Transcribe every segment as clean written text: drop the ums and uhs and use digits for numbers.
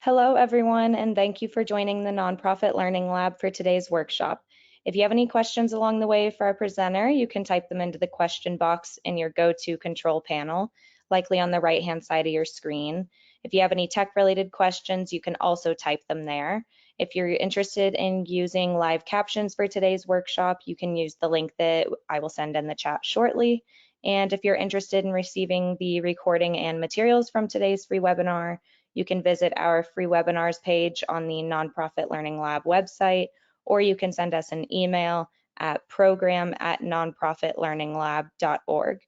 Hello, everyone, and thank you for joining the Nonprofit Learning Lab for today's workshop. If you have any questions along the way for our presenter, you can type them into the question box in your go-to control panel, likely on the right-hand side of your screen. If you have any tech-related questions, you can also type them there. If you're interested in using live captions for today's workshop, you can use the link that I will send in the chat shortly. And if you're interested in receiving the recording and materials from today's free webinar, you can visit our free webinars page on the Nonprofit Learning Lab website, or you can send us an email at program@nonprofitlearninglab.org.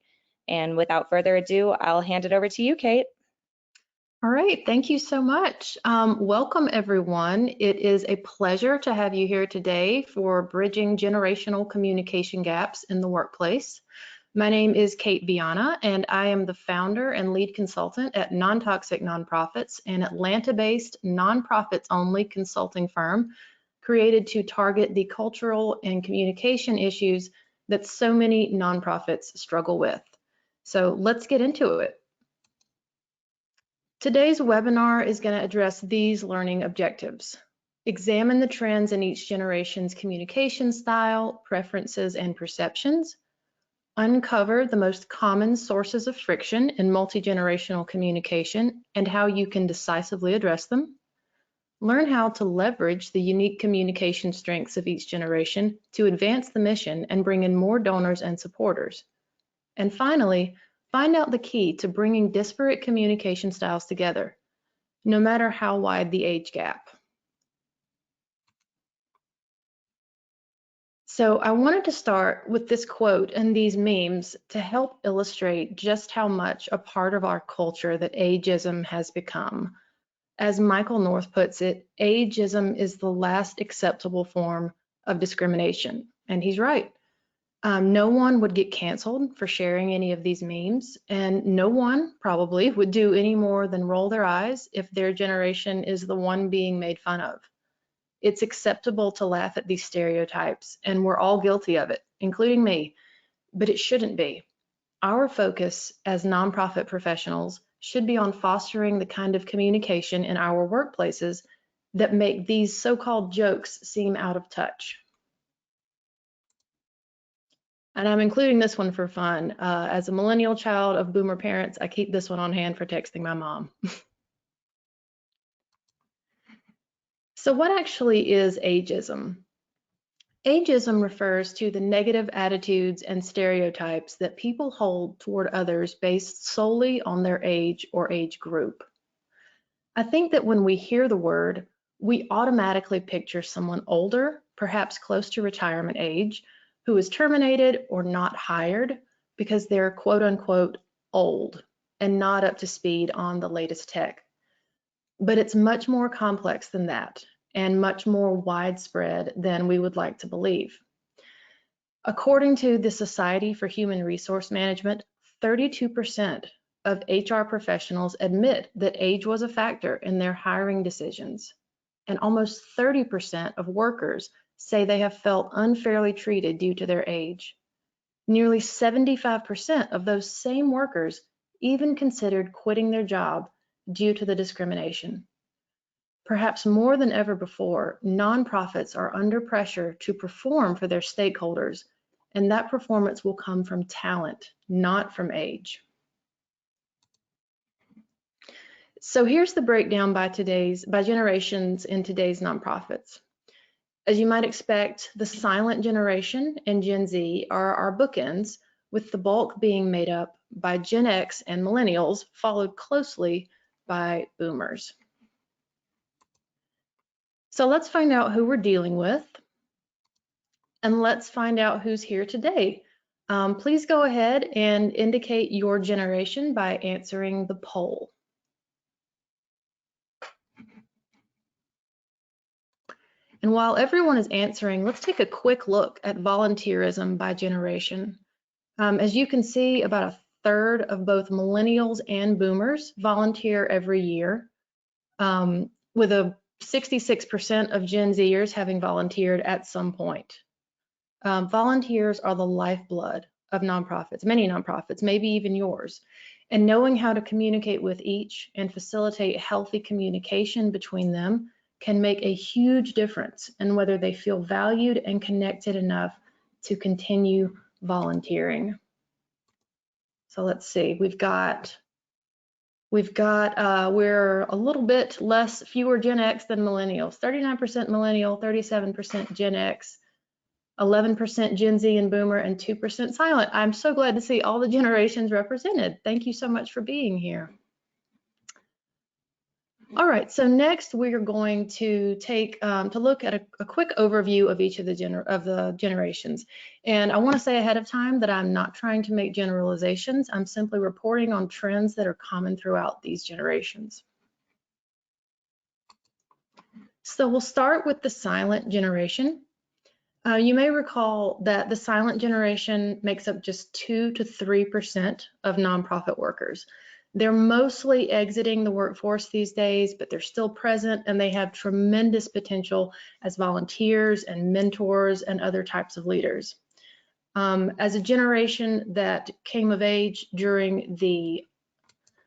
And without further ado, I'll hand it over to you, Kate. All right, thank you so much. Welcome, everyone. It is a pleasure to have you here today for Bridging Generational Communication Gaps in the Workplace. My name is Kate Viana, and I am the founder and lead consultant at Nontoxic Nonprofits, an Atlanta-based nonprofits-only consulting firm created to target the cultural and communication issues that so many nonprofits struggle with. So let's get into it. Today's webinar is going to address these learning objectives. Examine the trends in each generation's communication style, preferences, and perceptions. Uncover the most common sources of friction in multi-generational communication and how you can decisively address them. Learn how to leverage the unique communication strengths of each generation to advance the mission and bring in more donors and supporters. And finally, find out the key to bringing disparate communication styles together, no matter how wide the age gap. So I wanted to start with this quote and these memes to help illustrate just how much a part of our culture that ageism has become. As Michael North puts it, ageism is the last acceptable form of discrimination. And he's right. No one would get canceled for sharing any of these memes, and no one probably would do any more than roll their eyes if their generation is the one being made fun of. It's acceptable to laugh at these stereotypes, and we're all guilty of it, including me, but it shouldn't be. Our focus as nonprofit professionals should be on fostering the kind of communication in our workplaces that make these so-called jokes seem out of touch. And I'm including this one for fun. As a millennial child of boomer parents, I keep this one on hand for texting my mom. So what actually is ageism? Ageism refers to the negative attitudes and stereotypes that people hold toward others based solely on their age or age group. I think that when we hear the word, we automatically picture someone older, perhaps close to retirement age, who is terminated or not hired because they're quote unquote old and not up to speed on the latest tech. But it's much more complex than that and much more widespread than we would like to believe. According to the Society for Human Resource Management, 32% of HR professionals admit that age was a factor in their hiring decisions, and almost 30% of workers say they have felt unfairly treated due to their age. Nearly 75% of those same workers even considered quitting their job due to the discrimination. Perhaps more than ever before, nonprofits are under pressure to perform for their stakeholders, and that performance will come from talent, not from age. So here's the breakdown by generations in today's nonprofits. As you might expect, the silent generation and Gen Z are our bookends, with the bulk being made up by Gen X and Millennials, followed closely by Boomers. So let's find out who we're dealing with, and let's find out who's here today. Please go ahead and indicate your generation by answering the poll. And while everyone is answering, let's take a quick look at volunteerism by generation. As you can see, about a third of both millennials and boomers volunteer every year, with a 66% of Gen Zers having volunteered at some point. Volunteers are the lifeblood of nonprofits, many nonprofits, maybe even yours. And knowing how to communicate with each and facilitate healthy communication between them can make a huge difference in whether they feel valued and connected enough to continue volunteering. So let's see, we're a little bit fewer Gen X than millennials, 39% millennial, 37% Gen X, 11% Gen Z and Boomer, and 2% silent. I'm so glad to see all the generations represented. Thank you so much for being here. All right, so next we are going to take to look at a quick overview of each of the generations. And I want to say ahead of time that I'm not trying to make generalizations. I'm simply reporting on trends that are common throughout these generations. So we'll start with the silent generation. You may recall that the silent generation makes up just 2 to 3% of nonprofit workers. They're mostly exiting the workforce these days, but they're still present and they have tremendous potential as volunteers and mentors and other types of leaders. As a generation that came of age during the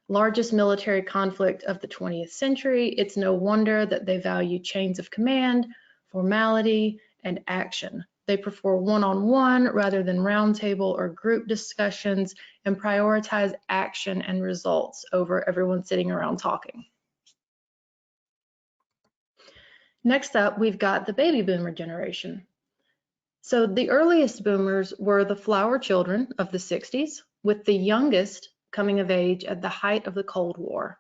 largest military conflict of the 20th century, it's no wonder that they value chains of command, formality, and action. They prefer one-on-one rather than roundtable or group discussions and prioritize action and results over everyone sitting around talking. Next up, we've got the baby boomer generation. So the earliest boomers were the flower children of the 60s, with the youngest coming of age at the height of the Cold War.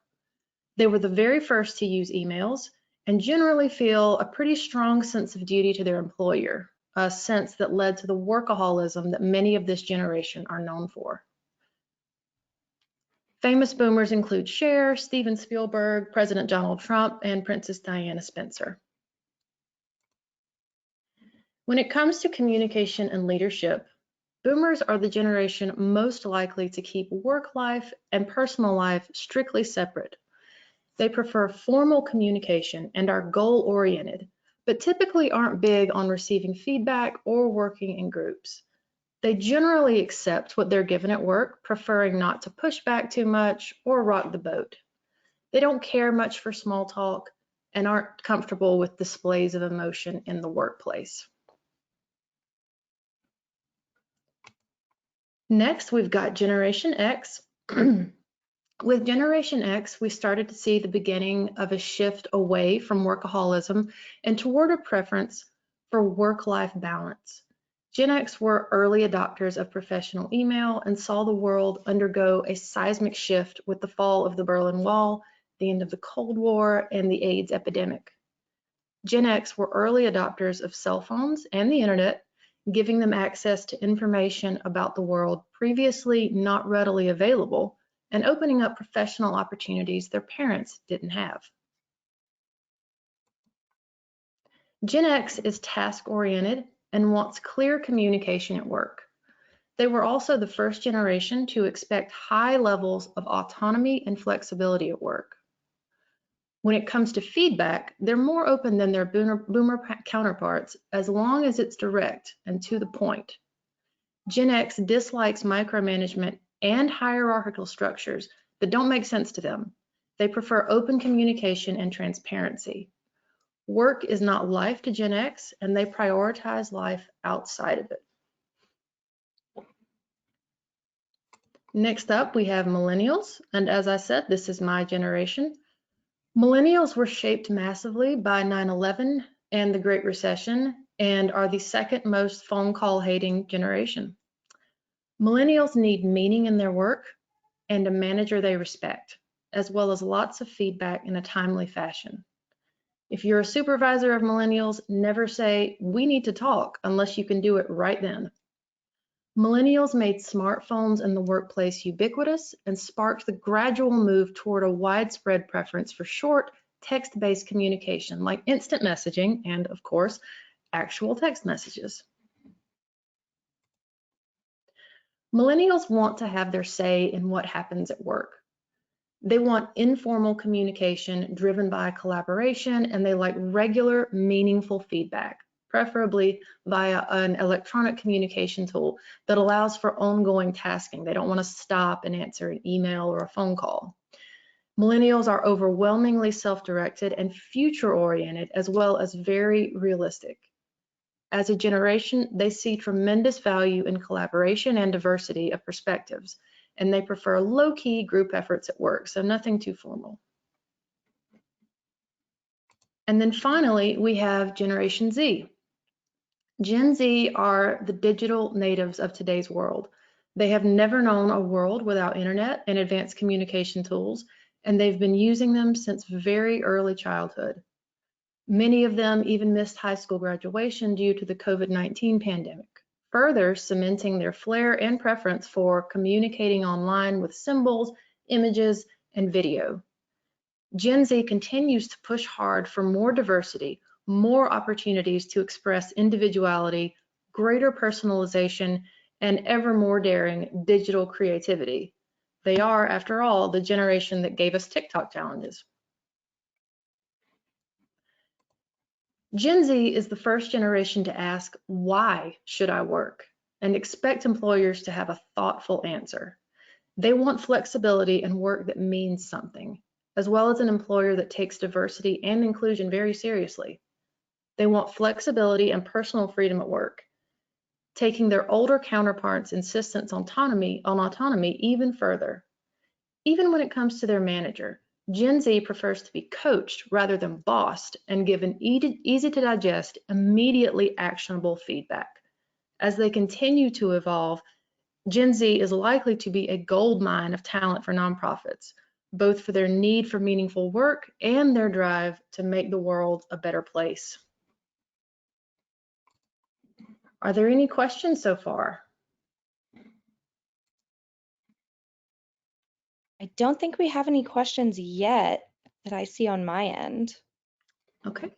They were the very first to use emails and generally feel a pretty strong sense of duty to their employer, a sense that led to the workaholism that many of this generation are known for. Famous boomers include Cher, Steven Spielberg, President Donald Trump, and Princess Diana Spencer. When it comes to communication and leadership, boomers are the generation most likely to keep work life and personal life strictly separate. They prefer formal communication and are goal-oriented, but typically aren't big on receiving feedback or working in groups. They generally accept what they're given at work, preferring not to push back too much or rock the boat. They don't care much for small talk and aren't comfortable with displays of emotion in the workplace. Next, we've got Generation X. With Generation X, we started to see the beginning of a shift away from workaholism and toward a preference for work-life balance. Gen X were early adopters of professional email and saw the world undergo a seismic shift with the fall of the Berlin Wall, the end of the Cold War, and the AIDS epidemic. Gen X were early adopters of cell phones and the internet, giving them access to information about the world previously not readily available, and opening up professional opportunities their parents didn't have. Gen X is task-oriented and wants clear communication at work. They were also the first generation to expect high levels of autonomy and flexibility at work. When it comes to feedback, they're more open than their boomer counterparts as long as it's direct and to the point. Gen X dislikes micromanagement and hierarchical structures that don't make sense to them. They prefer open communication and transparency. Work is not life to Gen X, and they prioritize life outside of it. Next up, we have Millennials, and as I said, this is my generation. Millennials were shaped massively by 9/11 and the Great Recession and are the second most phone call hating generation. Millennials need meaning in their work and a manager they respect, as well as lots of feedback in a timely fashion. If you're a supervisor of millennials, never say, "We need to talk," unless you can do it right then. Millennials made smartphones in the workplace ubiquitous and sparked the gradual move toward a widespread preference for short, text-based communication like instant messaging and, of course, actual text messages. Millennials want to have their say in what happens at work. They want informal communication driven by collaboration, and they like regular, meaningful feedback, preferably via an electronic communication tool that allows for ongoing tasking. They don't want to stop and answer an email or a phone call. Millennials are overwhelmingly self-directed and future-oriented, as well as very realistic. As a generation, they see tremendous value in collaboration and diversity of perspectives, and they prefer low-key group efforts at work, so nothing too formal. And then finally, we have Generation Z. Gen Z are the digital natives of today's world. They have never known a world without internet and advanced communication tools, and they've been using them since very early childhood. Many of them even missed high school graduation due to the COVID-19 pandemic, further cementing their flair and preference for communicating online with symbols, images, and video. Gen Z continues to push hard for more diversity, more opportunities to express individuality, greater personalization, and ever more daring digital creativity. They are, after all, the generation that gave us TikTok challenges. Gen Z is the first generation to ask, why should I work? And expect employers to have a thoughtful answer. They want flexibility and work that means something, as well as an employer that takes diversity and inclusion very seriously. They want flexibility and personal freedom at work, taking their older counterparts' insistence on autonomy even further. Even when it comes to their manager, Gen Z prefers to be coached rather than bossed and given easy to digest, immediately actionable feedback. As they continue to evolve, Gen Z is likely to be a gold mine of talent for nonprofits, both for their need for meaningful work and their drive to make the world a better place. Are there any questions so far? I don't think we have any questions yet that I see on my end. Okay,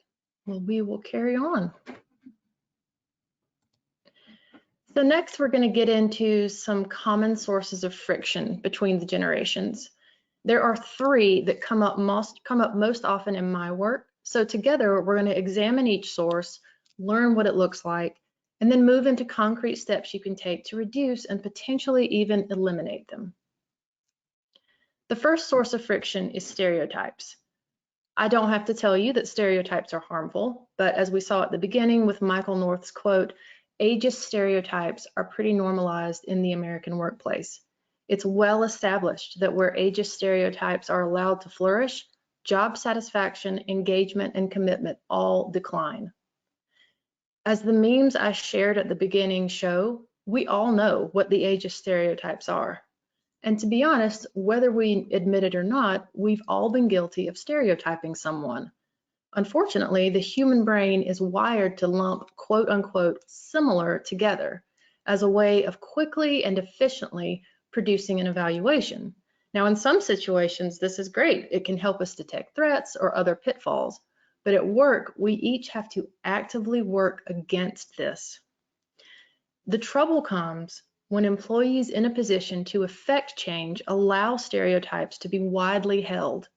well, we will carry on. So next, we're going to get into some common sources of friction between the generations. There are three that come up most often in my work. So together, we're going to examine each source, learn what it looks like, and then move into concrete steps you can take to reduce and potentially even eliminate them. The first source of friction is stereotypes. I don't have to tell you that stereotypes are harmful, but as we saw at the beginning with Michael North's quote, ageist stereotypes are pretty normalized in the American workplace. It's well established that where ageist stereotypes are allowed to flourish, job satisfaction, engagement, and commitment all decline. As the memes I shared at the beginning show, we all know what the ageist stereotypes are. And to be honest, whether we admit it or not, we've all been guilty of stereotyping someone. Unfortunately, the human brain is wired to lump quote unquote similar together as a way of quickly and efficiently producing an evaluation. Now, in some situations, this is great. It can help us detect threats or other pitfalls. But at work, we each have to actively work against this. The trouble comes when employees in a position to effect change allow stereotypes to be widely held.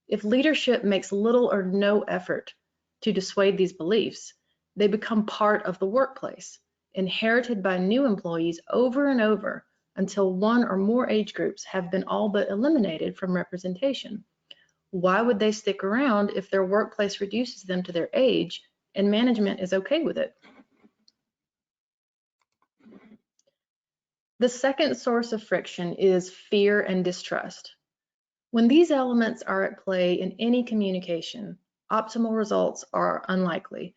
If leadership makes little or no effort to dissuade these beliefs, they become part of the workplace, inherited by new employees over and over until one or more age groups have been all but eliminated from representation. Why would they stick around if their workplace reduces them to their age and management is okay with it? The second source of friction is fear and distrust. When these elements are at play in any communication, optimal results are unlikely.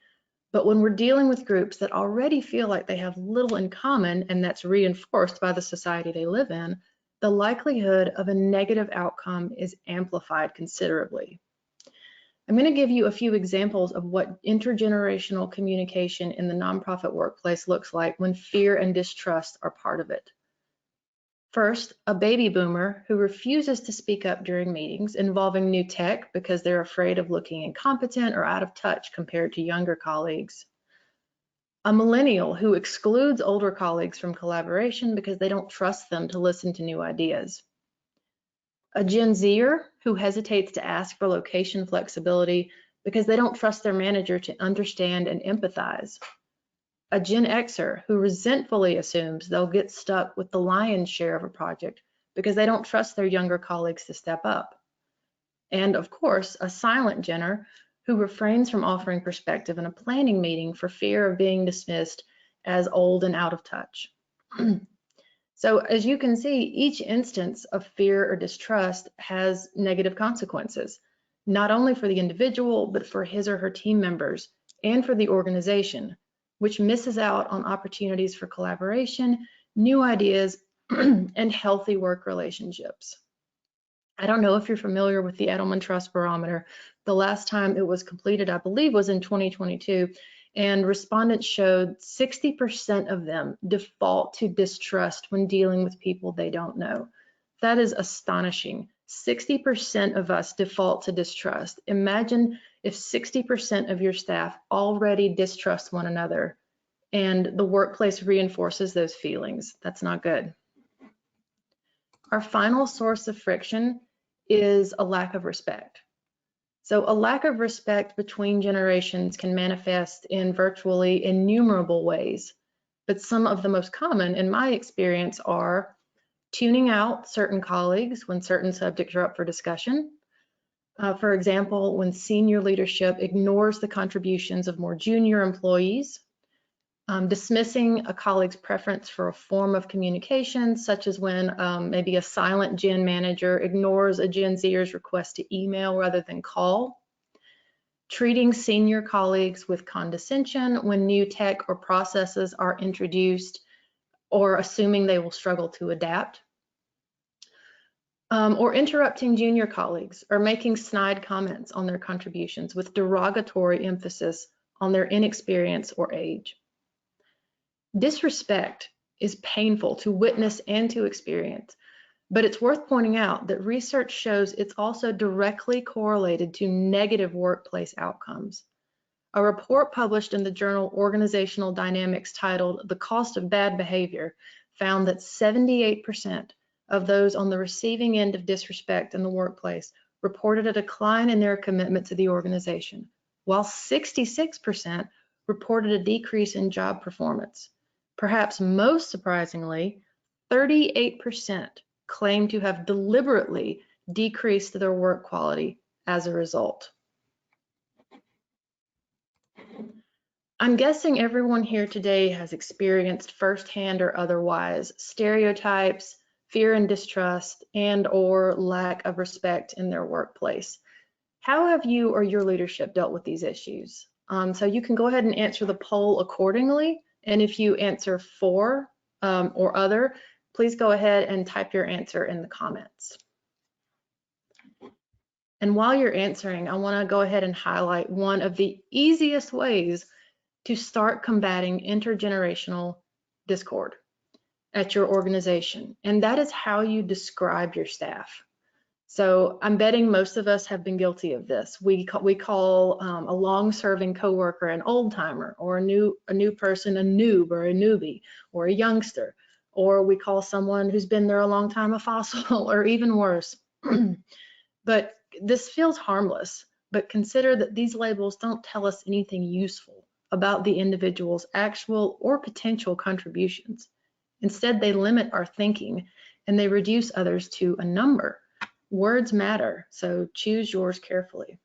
But when we're dealing with groups that already feel like they have little in common, and that's reinforced by the society they live in, the likelihood of a negative outcome is amplified considerably. I'm going to give you a few examples of what intergenerational communication in the nonprofit workplace looks like when fear and distrust are part of it. First, a baby boomer who refuses to speak up during meetings involving new tech because they're afraid of looking incompetent or out of touch compared to younger colleagues. A millennial who excludes older colleagues from collaboration because they don't trust them to listen to new ideas. A Gen Zer who hesitates to ask for location flexibility because they don't trust their manager to understand and empathize. A Gen Xer who resentfully assumes they'll get stuck with the lion's share of a project because they don't trust their younger colleagues to step up. And of course, a silent Jenner who refrains from offering perspective in a planning meeting for fear of being dismissed as old and out of touch. So as you can see, each instance of fear or distrust has negative consequences, not only for the individual, but for his or her team members and for the organization, which misses out on opportunities for collaboration, new ideas, and healthy work relationships. I don't know if you're familiar with the Edelman Trust Barometer. The last time it was completed, I believe, was in 2022, and respondents showed 60% of them default to distrust when dealing with people they don't know. That is astonishing. 60% of us default to distrust. Imagine if 60% of your staff already distrust one another and the workplace reinforces those feelings. That's not good. Our final source of friction is a lack of respect. So a lack of respect between generations can manifest in virtually innumerable ways, but some of the most common in my experience are tuning out certain colleagues when certain subjects are up for discussion. For example, when senior leadership ignores the contributions of more junior employees, dismissing a colleague's preference for a form of communication, such as when maybe a silent Gen manager ignores a Gen Zer's request to email rather than call, treating senior colleagues with condescension when new tech or processes are introduced, or assuming they will struggle to adapt, or interrupting junior colleagues or making snide comments on their contributions with derogatory emphasis on their inexperience or age. Disrespect is painful to witness and to experience, but it's worth pointing out that research shows it's also directly correlated to negative workplace outcomes. A report published in the journal Organizational Dynamics titled "The Cost of Bad Behavior" found that 78% of those on the receiving end of disrespect in the workplace reported a decline in their commitment to the organization, while 66% reported a decrease in job performance. Perhaps most surprisingly, 38% claim to have deliberately decreased their work quality as a result. I'm guessing everyone here today has experienced firsthand or otherwise stereotypes, fear and distrust, and/or lack of respect in their workplace. How have you or your leadership dealt with these issues? So you can go ahead and answer the poll accordingly. And if you answer for or other, please go ahead and type your answer in the comments. And while you're answering, I want to go ahead and highlight one of the easiest ways to start combating intergenerational discord at your organization, and that is how you describe your staff. So I'm betting most of us have been guilty of this. We call a long-serving coworker an old-timer, or a new person a noob or a newbie, or a youngster, or we call someone who's been there a long time a fossil, or even worse. But this feels harmless, but consider that these labels don't tell us anything useful about the individual's actual or potential contributions. Instead, they limit our thinking and they reduce others to a number. Words matter, so choose yours carefully.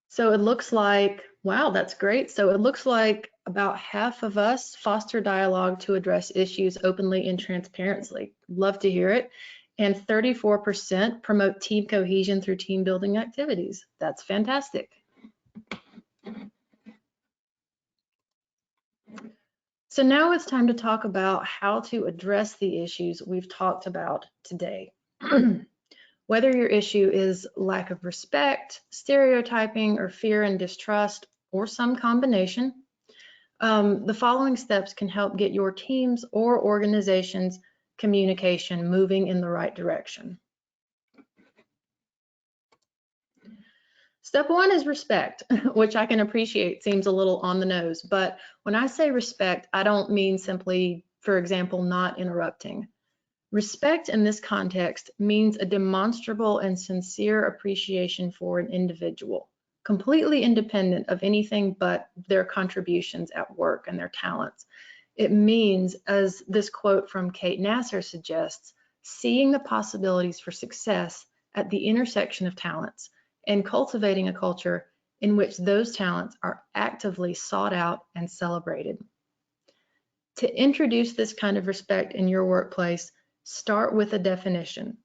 So it looks like, wow, that's great. So it looks like about half of us foster dialogue to address issues openly and transparently. Love to hear it. And 34% promote team cohesion through team building activities. That's fantastic. So now it's time to talk about how to address the issues we've talked about today. Whether your issue is lack of respect, stereotyping, or fear and distrust, or some combination, the following steps can help get your teams or organization's communication moving in the right direction. Step one is respect, which I can appreciate seems a little on the nose, but when I say respect, I don't mean simply, for example, not interrupting. Respect in this context means a demonstrable and sincere appreciation for an individual, completely independent of anything but their contributions at work and their talents. It means, as this quote from Kate Nasser suggests, seeing the possibilities for success at the intersection of talents and cultivating a culture in which those talents are actively sought out and celebrated. To introduce this kind of respect in your workplace, start with a definition.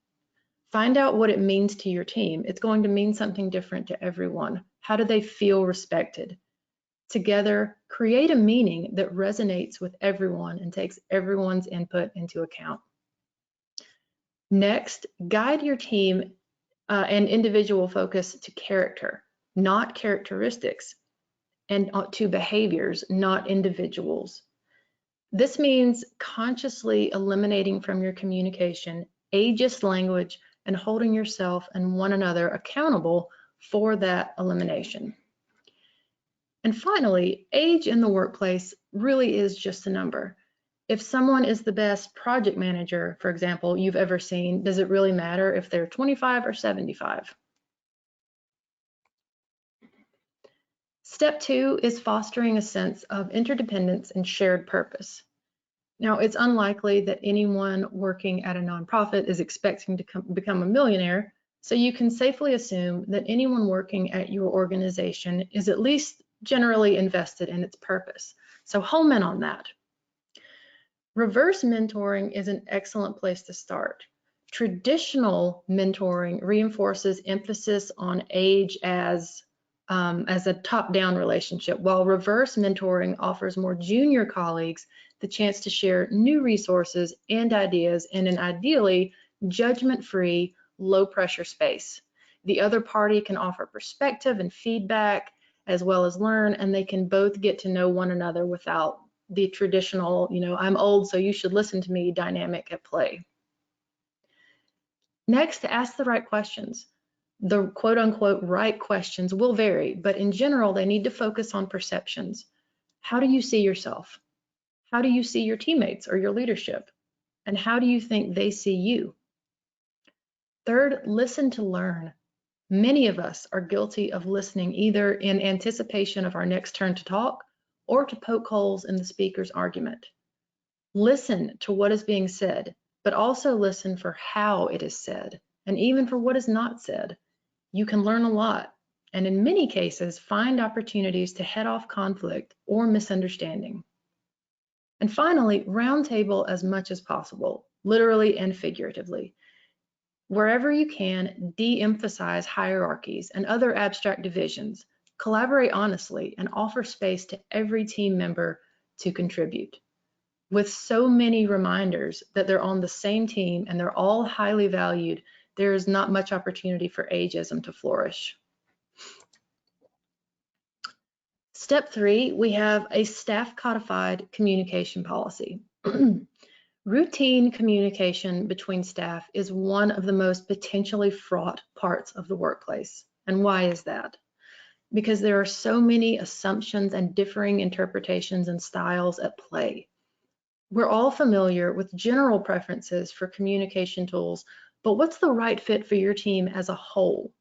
Find out what it means to your team. It's going to mean something different to everyone. How do they feel respected? Together, create a meaning that resonates with everyone and takes everyone's input into account. Next, guide your team and individual focus to character, not characteristics, and to behaviors, not individuals. This means consciously eliminating from your communication ageist language and holding yourself and one another accountable for that elimination. And finally, age in the workplace really is just a number. If someone is the best project manager, for example, you've ever seen, does it really matter if they're 25 or 75? Step 2 is fostering a sense of interdependence and shared purpose. Now, it's unlikely that anyone working at a nonprofit is expecting to become a millionaire, so you can safely assume that anyone working at your organization is at least generally invested in its purpose. So home in on that. Reverse mentoring is an excellent place to start. Traditional mentoring reinforces emphasis on age as a top-down relationship, while reverse mentoring offers more junior colleagues the chance to share new resources and ideas in an ideally judgment-free, low-pressure space. The other party can offer perspective and feedback as well as learn, and they can both get to know one another without the traditional, I'm old, so you should listen to me dynamic at play. Next, ask the right questions. The quote-unquote right questions will vary, but in general, they need to focus on perceptions. How do you see yourself? How do you see your teammates or your leadership? And how do you think they see you? Third, listen to learn. Many of us are guilty of listening either in anticipation of our next turn to talk or to poke holes in the speaker's argument. Listen to what is being said, but also listen for how it is said, and even for what is not said. You can learn a lot, and in many cases, find opportunities to head off conflict or misunderstanding. And finally, roundtable as much as possible, literally and figuratively. Wherever you can, de-emphasize hierarchies and other abstract divisions, collaborate honestly, and offer space to every team member to contribute. With so many reminders that they're on the same team and they're all highly valued, there is not much opportunity for ageism to flourish. Step 3, we have a staff codified communication policy. Routine communication between staff is one of the most potentially fraught parts of the workplace. And why is that? Because there are so many assumptions and differing interpretations and styles at play. We're all familiar with general preferences for communication tools, but what's the right fit for your team as a whole?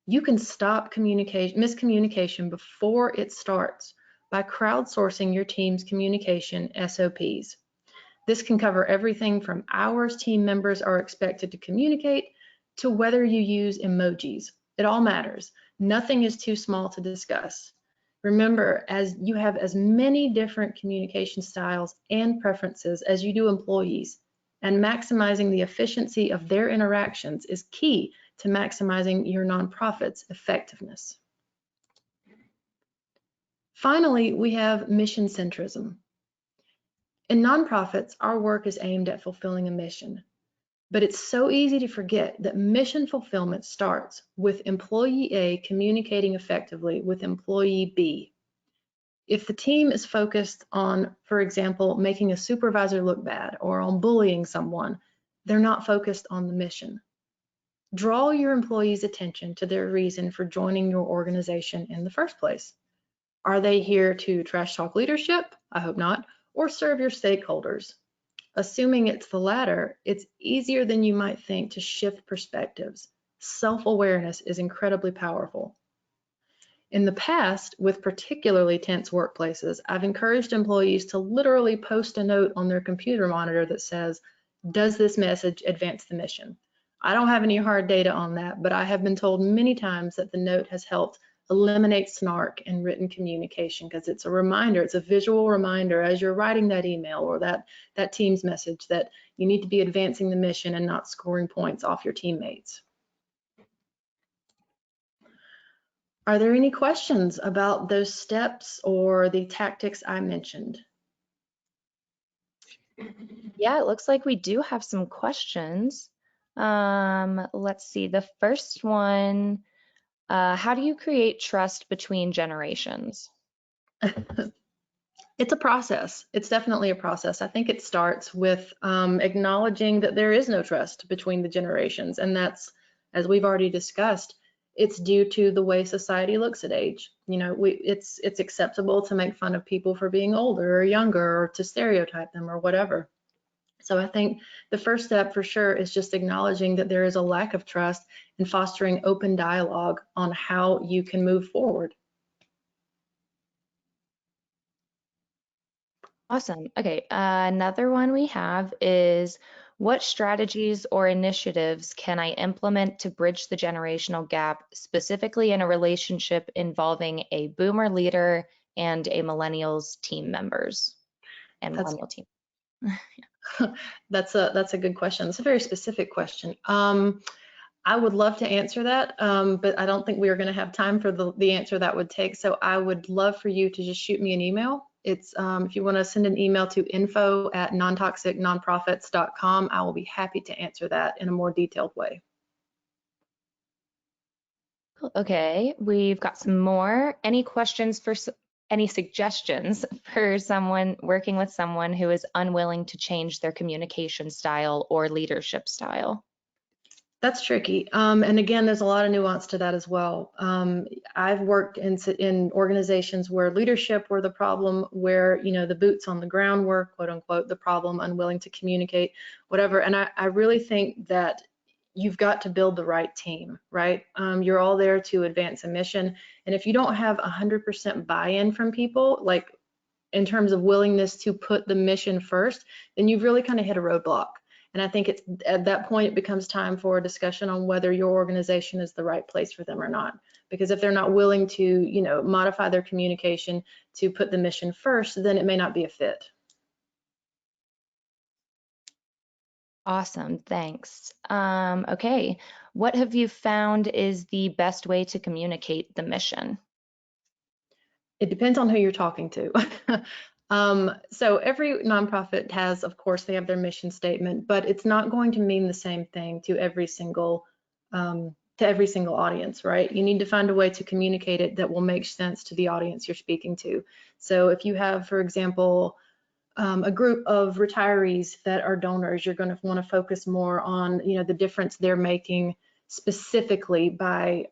You can stop miscommunication before it starts by crowdsourcing your team's communication SOPs. This can cover everything from hours team members are expected to communicate to whether you use emojis. It all matters. Nothing is too small to discuss. Remember, as you have as many different communication styles and preferences as you do employees, and maximizing the efficiency of their interactions is key to maximizing your nonprofit's effectiveness. Finally, we have mission centrism. In nonprofits, our work is aimed at fulfilling a mission, but it's so easy to forget that mission fulfillment starts with employee A communicating effectively with employee B. If the team is focused on, for example, making a supervisor look bad or on bullying someone, they're not focused on the mission. Draw your employees' attention to their reason for joining your organization in the first place. Are they here to trash talk leadership? I hope not. Or serve your stakeholders? Assuming it's the latter, it's easier than you might think to shift perspectives. Self-awareness is incredibly powerful. In the past, with particularly tense workplaces, I've encouraged employees to literally post a note on their computer monitor that says, "Does this message advance the mission?" I don't have any hard data on that, but I have been told many times that the note has helped eliminate snark in written communication because it's a reminder, it's a visual reminder as you're writing that email or that Teams message that you need to be advancing the mission and not scoring points off your teammates. Are there any questions about those steps or the tactics I mentioned? Yeah, it looks like we do have some questions. Let's see. The first one, how do you create trust between generations? It's a process. It's definitely a process. I think it starts with acknowledging that there is no trust between the generations. And that's, as we've already discussed, it's due to the way society looks at age. You know, it's acceptable to make fun of people for being older or younger or to stereotype them or whatever. So I think the first step for sure is just acknowledging that there is a lack of trust and fostering open dialogue on how you can move forward. Awesome. Okay, another one we have is what strategies or initiatives can I implement to bridge the generational gap, specifically in a relationship involving a boomer leader and a millennials team members and That's millennial team? that's a good question. It's a very specific question. I would love to answer that, but I don't think we are going to have time for the answer that would take. So I would love for you to just shoot me an email. It's if you want to send an email to info@nontoxicnonprofits.com, I will be happy to answer that in a more detailed way. Cool. Okay, we've got some more. Any questions for any suggestions for someone working with someone who is unwilling to change their communication style or leadership style? That's tricky. And again, there's a lot of nuance to that as well. I've worked in organizations where leadership were the problem, where, you know, the boots on the ground were, quote unquote, the problem, unwilling to communicate, whatever. And I really think that you've got to build the right team, right? You're all there to advance a mission. And if you don't have 100% buy-in from people, like in terms of willingness to put the mission first, then you've really kind of hit a roadblock. And I think it's at that point it becomes time for a discussion on whether your organization is the right place for them or not. Because if they're not willing to, you know, modify their communication to put the mission first, then it may not be a fit. Awesome, thanks. Okay, what have you found is the best way to communicate the mission? It depends on who you're talking to. So every nonprofit has, of course, they have their mission statement, but it's not going to mean the same thing to every single audience, right? You need to find a way to communicate it that will make sense to the audience you're speaking to. So if you have, for example, a group of retirees that are donors, you're going to want to focus more on, you know, the difference they're making specifically by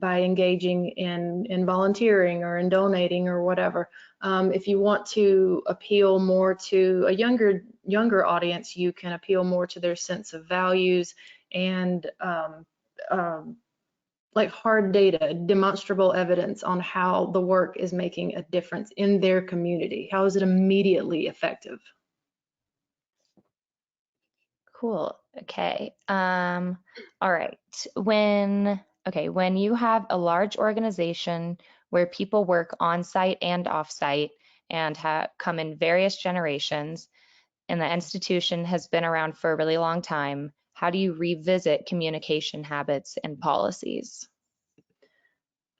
engaging in volunteering or in donating or whatever. If you want to appeal more to a younger audience, you can appeal more to their sense of values and like hard data, demonstrable evidence on how the work is making a difference in their community. How is it immediately effective? Cool. Okay. All right. When you have a large organization where people work on site and off site and come in various generations, and the institution has been around for a really long time, how do you revisit communication habits and policies?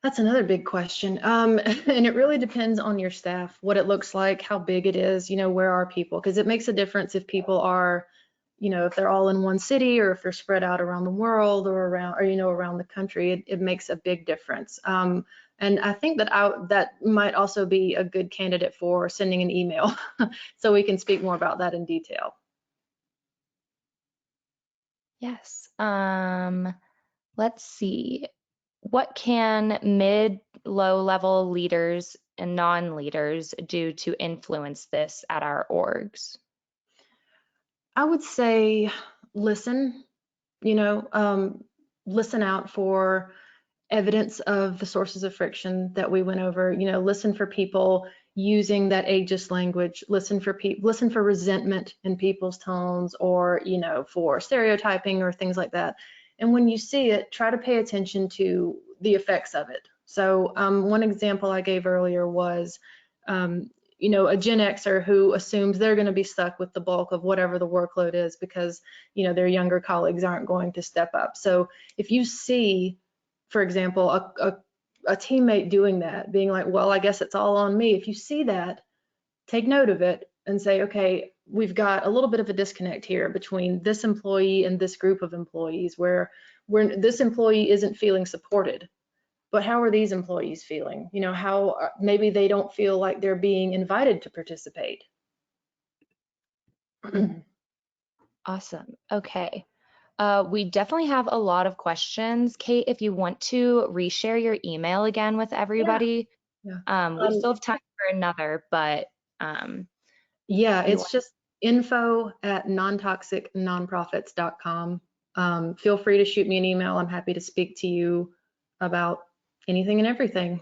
That's another big question. And it really depends on your staff, what it looks like, how big it is, you know, where are people? Because it makes a difference if people are, you know, if they're all in one city or if they're spread out around the world or around, or, you know, around the country, it makes a big difference. And I think that might also be a good candidate for sending an email so we can speak more about that in detail. Yes. Let's see. What can mid, low level leaders and non-leaders do to influence this at our orgs? I would say listen, you know, listen out for evidence of the sources of friction that we went over. Listen for people using that ageist language. Listen for resentment in people's tones, or for stereotyping or things like that. And when you see it, try to pay attention to the effects of it. So one example I gave earlier was um, a Gen Xer who assumes they're going to be stuck with the bulk of whatever the workload is because their younger colleagues aren't going to step up. So if you see, for example, a teammate doing that, being like, well, I guess it's all on me. If you see that, take note of it and say, okay, we've got a little bit of a disconnect here between this employee and this group of employees where this employee isn't feeling supported. But how are these employees feeling? How maybe they don't feel like they're being invited to participate. Awesome. Okay. We definitely have a lot of questions. Kate, if you want to reshare your email again with Yeah, everybody, yeah. we Um, still have time for another, but yeah, you it's want, just info@nontoxicnonprofits.com. Feel free to shoot me an email. I'm happy to speak to you about anything and everything.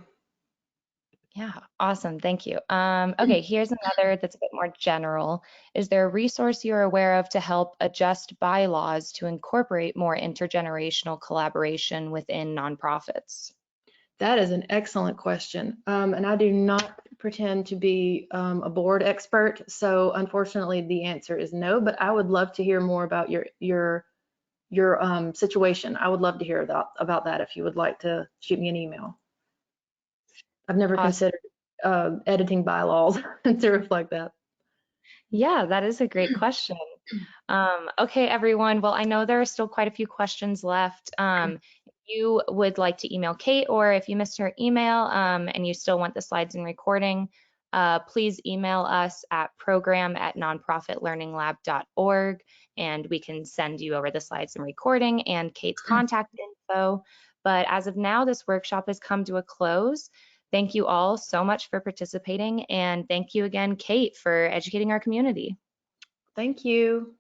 yeah, awesome. Thank you. Okay, here's another that's a bit more general. Is there a resource you're aware of to help adjust bylaws to incorporate more intergenerational collaboration within nonprofits? That is an excellent question. And I do not pretend to be a board expert. So unfortunately, the answer is no, but I would love to hear more about your situation. I would love to hear about that if you would like to shoot me an email. I've never Awesome. considered editing bylaws to reflect that. Yeah, that is a great question. Okay, everyone. Well, I know there are still quite a few questions left. If you would like to email Kate, or if you missed her email and you still want the slides and recording, please email us at program@nonprofitlearninglab.org, and we can send you over the slides and recording and Kate's contact info. But as of now, this workshop has come to a close. Thank you all so much for participating, and thank you again, Kate, for educating our community. Thank you.